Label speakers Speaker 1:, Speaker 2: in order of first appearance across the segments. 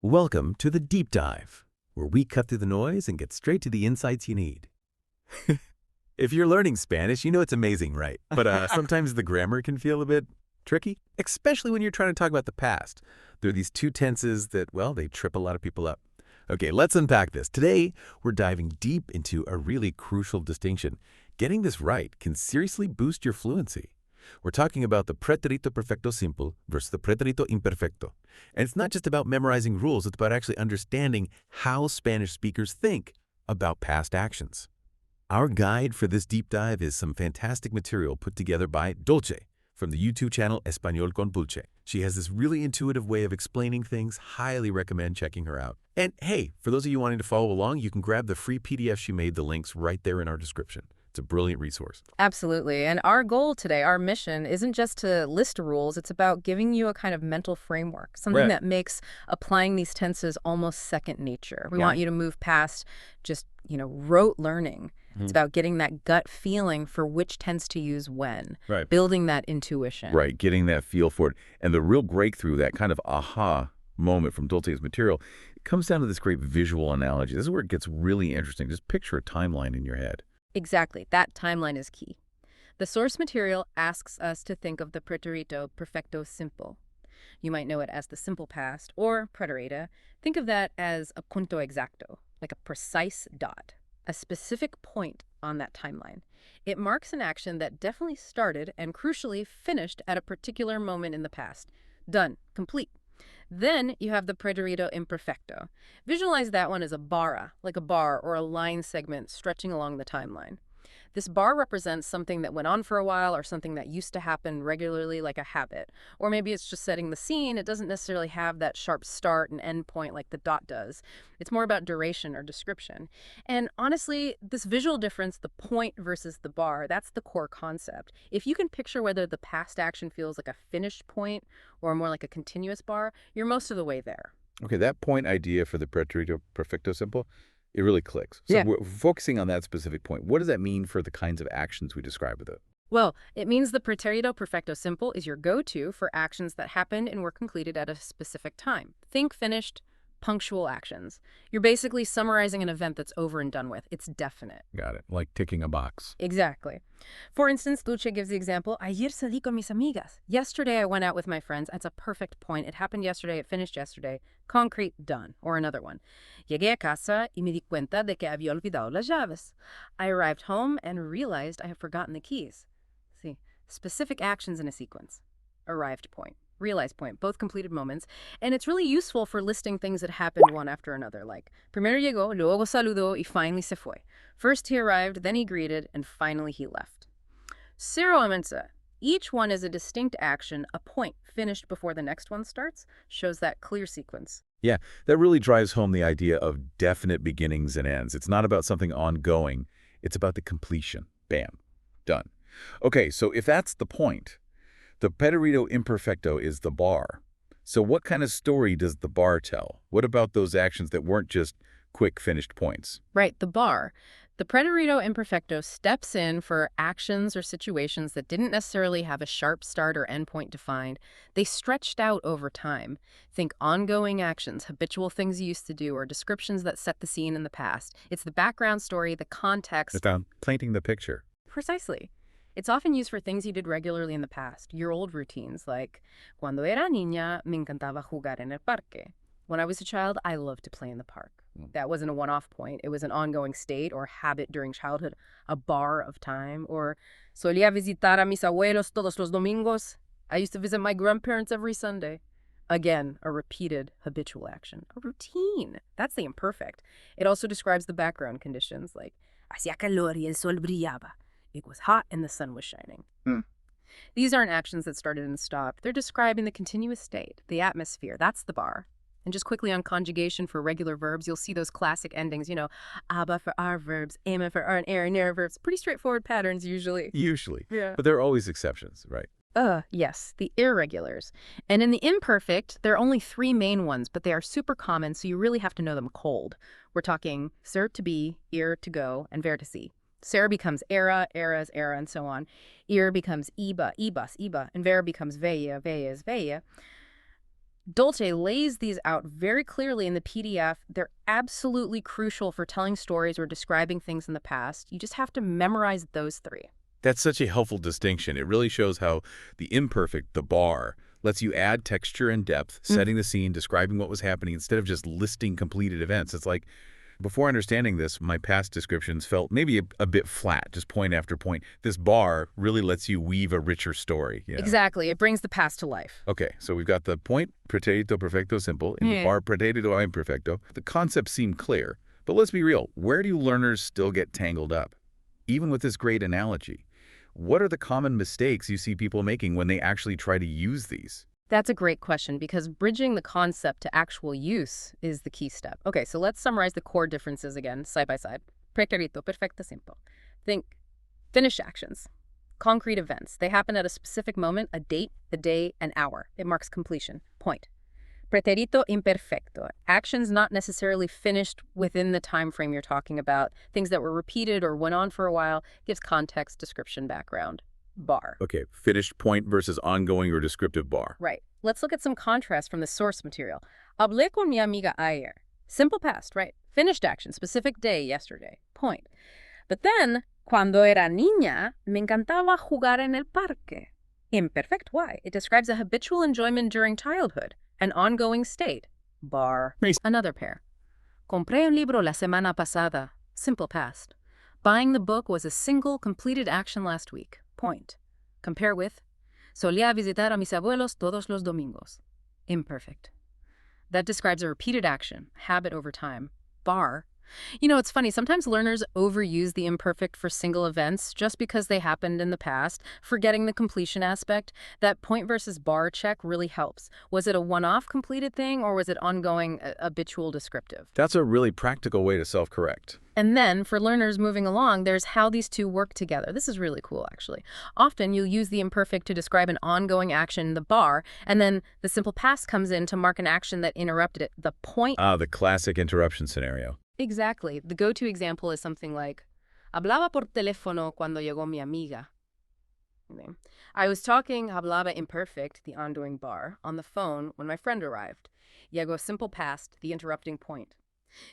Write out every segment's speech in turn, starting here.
Speaker 1: Welcome to the Deep Dive, where we cut through the noise and get straight to the insights you need. If you're learning Spanish, you know it's amazing, right? But sometimes the grammar can feel a bit tricky, especially when you're trying to talk about the past. There are these two tenses that, well, they trip a lot of people up. Okay, let's unpack this. Today, we're diving deep into a really crucial distinction. Getting this right can seriously boost your fluency. We're talking about the Pretérito perfecto simple versus the Pretérito imperfecto. And it's not just about memorizing rules, it's about actually understanding how Spanish speakers think about past actions. Our guide for this deep dive is some fantastic material put together by Dolce from the YouTube channel Español con Dulce. She has this really intuitive way of explaining things. Highly recommend checking her out. And hey, for those of you wanting to follow along, you can grab the free PDF she made. The link's right there in our description. It's a brilliant resource.
Speaker 2: Absolutely. And our goal today, our mission, isn't just to list rules. It's about giving you a kind of mental framework, something that makes applying these tenses almost second nature. We want you to move past just, rote learning. It's about getting that gut feeling for which tense to use when, building that intuition.
Speaker 1: Right, getting that feel for it. And the real breakthrough, that kind of aha moment from Dulce's material, it comes down to this great visual analogy. This is where it gets really interesting. Just picture a timeline in your head.
Speaker 2: Exactly. That timeline is key. The source material asks us to think of the Pretérito perfecto simple. You might know it as the simple past or preterita. Think of that as a punto exacto, like a precise dot, a specific point on that timeline. It marks an action that definitely started and crucially finished at a particular moment in the past. Done. Complete. Then you have the Pretérito imperfecto. Visualize that one as a barra, like a bar or a line segment stretching along the timeline. This bar represents something that went on for a while or something that used to happen regularly, like a habit. Or maybe it's just setting the scene. It doesn't necessarily have that sharp start and end point like the dot does. It's more about duration or description. And honestly, this visual difference, the point versus the bar, that's the core concept. If you can picture whether the past action feels like a finished point or more like a continuous bar, you're most of the way there.
Speaker 1: Okay, that point idea for the Pretérito perfecto simple, it really clicks. So we're focusing on that specific point. What does that mean for the kinds of actions we describe with it?
Speaker 2: Well, it means the Pretérito perfecto simple is your go-to for actions that happened and were completed at a specific time. Think finished, punctual actions. You're basically summarizing an event that's over and done with. It's definite.
Speaker 1: Got it. Like ticking a box.
Speaker 2: Exactly. For instance, Dulce gives the example, Ayer salí con mis amigas. Yesterday I went out with my friends. That's a perfect point. It happened yesterday. It finished yesterday. Concrete, done. Or another one. Llegué a casa y me di cuenta de que había olvidado las llaves. I arrived home and realized I have forgotten the keys. See, specific actions in a sequence. Arrived point. Realized point, both completed moments, and it's really useful for listing things that happened one after another, like primero llegó, luego saludó, y finally se fue. First he arrived, then he greeted, and finally he left. Cero amensa. Each one is a distinct action, a point finished before the next one starts, shows that clear sequence.
Speaker 1: Yeah, that really drives home the idea of definite beginnings and ends. It's not about something ongoing. It's about the completion. Bam. Done. Okay, so if that's the point, the Pretérito imperfecto is the bar. So what kind of story does the bar tell? What about those actions that weren't just quick finished points?
Speaker 2: Right, the bar. The Pretérito imperfecto steps in for actions or situations that didn't necessarily have a sharp start or end point defined. They stretched out over time. Think ongoing actions, habitual things you used to do, or descriptions that set the scene in the past. It's the background story, the context.
Speaker 1: It's painting the picture.
Speaker 2: Precisely. It's often used for things you did regularly in the past, your old routines, like Cuando era niña, me encantaba jugar en el parque. When I was a child, I loved to play in the park. That wasn't a one-off point. It was an ongoing state or habit during childhood, a bar of time. Or solía visitar a mis abuelos todos los domingos. I used to visit my grandparents every Sunday. Again, a repeated habitual action, a routine. That's the imperfect. It also describes the background conditions, like hacía calor y el sol brillaba. It was hot and the sun was shining. These aren't actions that started and stopped. They're describing the continuous state, the atmosphere. That's the bar. And just quickly on conjugation for regular verbs, you'll see those classic endings, aber for our verbs, ema for our and er and er verbs. Pretty straightforward patterns usually.
Speaker 1: Usually.
Speaker 2: Yeah.
Speaker 1: But there are always exceptions, right?
Speaker 2: Yes, the irregulars. And in the imperfect, there are only three main ones, but they are super common, so you really have to know them cold. We're talking ser to be, ir to go, and ver to see. Ser becomes era, eras, era, and so on. Ir becomes iba, ibas, iba, and ver becomes veia, veias, veia. Dulce lays these out very clearly in the PDF. They're absolutely crucial for telling stories or describing things in the past. You just have to memorize those three.
Speaker 1: That's such a helpful distinction. It really shows how the imperfect, the bar, lets you add texture and depth, setting the scene, describing what was happening instead of just listing completed events. It's like, before understanding this, my past descriptions felt maybe a bit flat, just point after point. This bar really lets you weave a richer story.
Speaker 2: Exactly. It brings the past to life.
Speaker 1: Okay, so we've got the point, pretérito perfecto simple, and the bar, pretérito imperfecto. The concepts seem clear, but let's be real. Where do learners still get tangled up? Even with this great analogy, what are the common mistakes you see people making when they actually try to use these?
Speaker 2: That's a great question because bridging the concept to actual use is the key step. Okay, so let's summarize the core differences again, side by side. Pretérito, perfecto, simple. Think finished actions, concrete events. They happen at a specific moment, a date, a day, an hour. It marks completion. Point. Pretérito imperfecto. Actions not necessarily finished within the time frame you're talking about. Things that were repeated or went on for a while. Gives context, description, background. Bar.
Speaker 1: Okay, finished point versus ongoing or descriptive bar.
Speaker 2: Right. Let's look at some contrast from the source material. Hablé con mi amiga ayer. Simple past, right? Finished action, specific day, yesterday. Point. But then, cuando era niña, me encantaba jugar en el parque. Imperfect. Why? It describes a habitual enjoyment during childhood, an ongoing state. Bar. Another pair. Compré un libro la semana pasada. Simple past. Buying the book was a single, completed action last week. Point. Compare with, solía visitar a mis abuelos todos los domingos. Imperfect. That describes a repeated action, habit over time. Bar. You know, it's funny, sometimes learners overuse the imperfect for single events just because they happened in the past, forgetting the completion aspect. That point versus bar check really helps. Was it a one-off completed thing, or was it ongoing, habitual descriptive?
Speaker 1: That's a really practical way to self-correct.
Speaker 2: And then, for learners moving along, there's how these two work together. This is really cool, actually. Often, you'll use the imperfect to describe an ongoing action, the bar, and then the simple past comes in to mark an action that interrupted it, the point.
Speaker 1: The classic interruption scenario.
Speaker 2: Exactly. The go-to example is something like, hablaba por teléfono cuando llegó mi amiga. I was talking, hablaba imperfect, the ongoing bar, on the phone when my friend arrived. Llegó simple past, the interrupting point.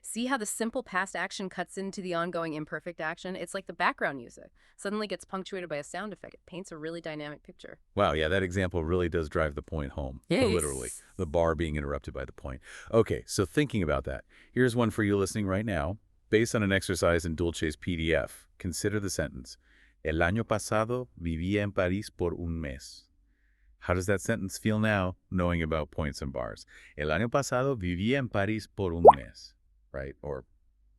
Speaker 2: See how the simple past action cuts into the ongoing imperfect action? It's like the background music. Suddenly gets punctuated by a sound effect. It paints a really dynamic picture.
Speaker 1: Wow, yeah, that example really does drive the point home.
Speaker 2: Yes.
Speaker 1: Literally, the bar being interrupted by the point. Okay, so thinking about that, here's one for you listening right now. Based on an exercise in Dulce's PDF, consider the sentence, El año pasado vivía en París por un mes. How does that sentence feel now, knowing about points and bars? El año pasado vivía en París por un mes. Right? Or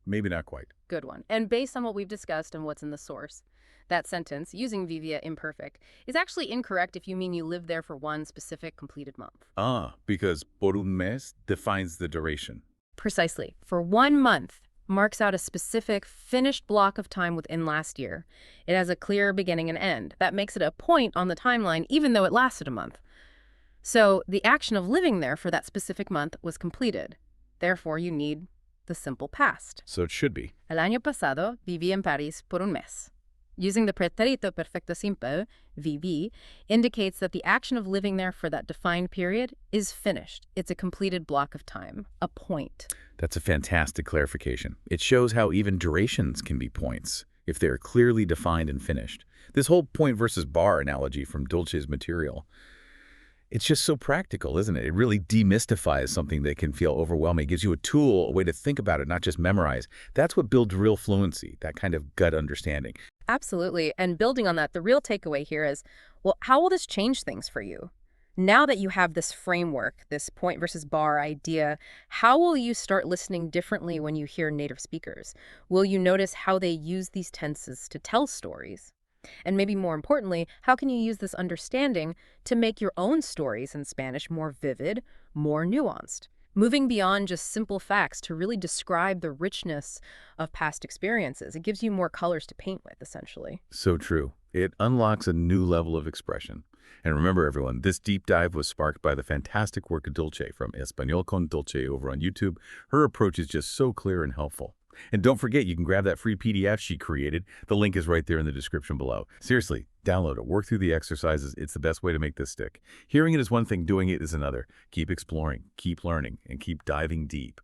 Speaker 1: maybe not quite.
Speaker 2: Good one. And based on what we've discussed and what's in the source, that sentence, using vivía imperfect, is actually incorrect if you mean you lived there for one specific completed month.
Speaker 1: Because por un mes defines the duration.
Speaker 2: Precisely. For 1 month marks out a specific finished block of time within last year. It has a clear beginning and end. That makes it a point on the timeline, even though it lasted a month. So the action of living there for that specific month was completed. Therefore, you need the simple past.
Speaker 1: So it should be.
Speaker 2: El año pasado viví en París por un mes. Using the pretérito perfecto simple, viví, indicates that the action of living there for that defined period is finished. It's a completed block of time, a point.
Speaker 1: That's a fantastic clarification. It shows how even durations can be points, if they're clearly defined and finished. This whole point versus bar analogy from Dulce's material, it's just so practical, isn't it? It really demystifies something that can feel overwhelming. It gives you a tool, a way to think about it, not just memorize. That's what builds real fluency, that kind of gut understanding.
Speaker 2: Absolutely. And building on that, the real takeaway here is, well, how will this change things for you? Now that you have this framework, this point versus bar idea, how will you start listening differently when you hear native speakers? Will you notice how they use these tenses to tell stories? And maybe more importantly, how can you use this understanding to make your own stories in Spanish more vivid, more nuanced? Moving beyond just simple facts to really describe the richness of past experiences. It gives you more colors to paint with, essentially.
Speaker 1: So true. It unlocks a new level of expression. And remember, everyone, this deep dive was sparked by the fantastic work of Dulce from Español con Dulce over on YouTube. Her approach is just so clear and helpful. And don't forget, you can grab that free PDF she created. The link is right there in the description below. Seriously, download it. Work through the exercises. It's the best way to make this stick. Hearing it is one thing, doing it is another. Keep exploring, keep learning, and keep diving deep.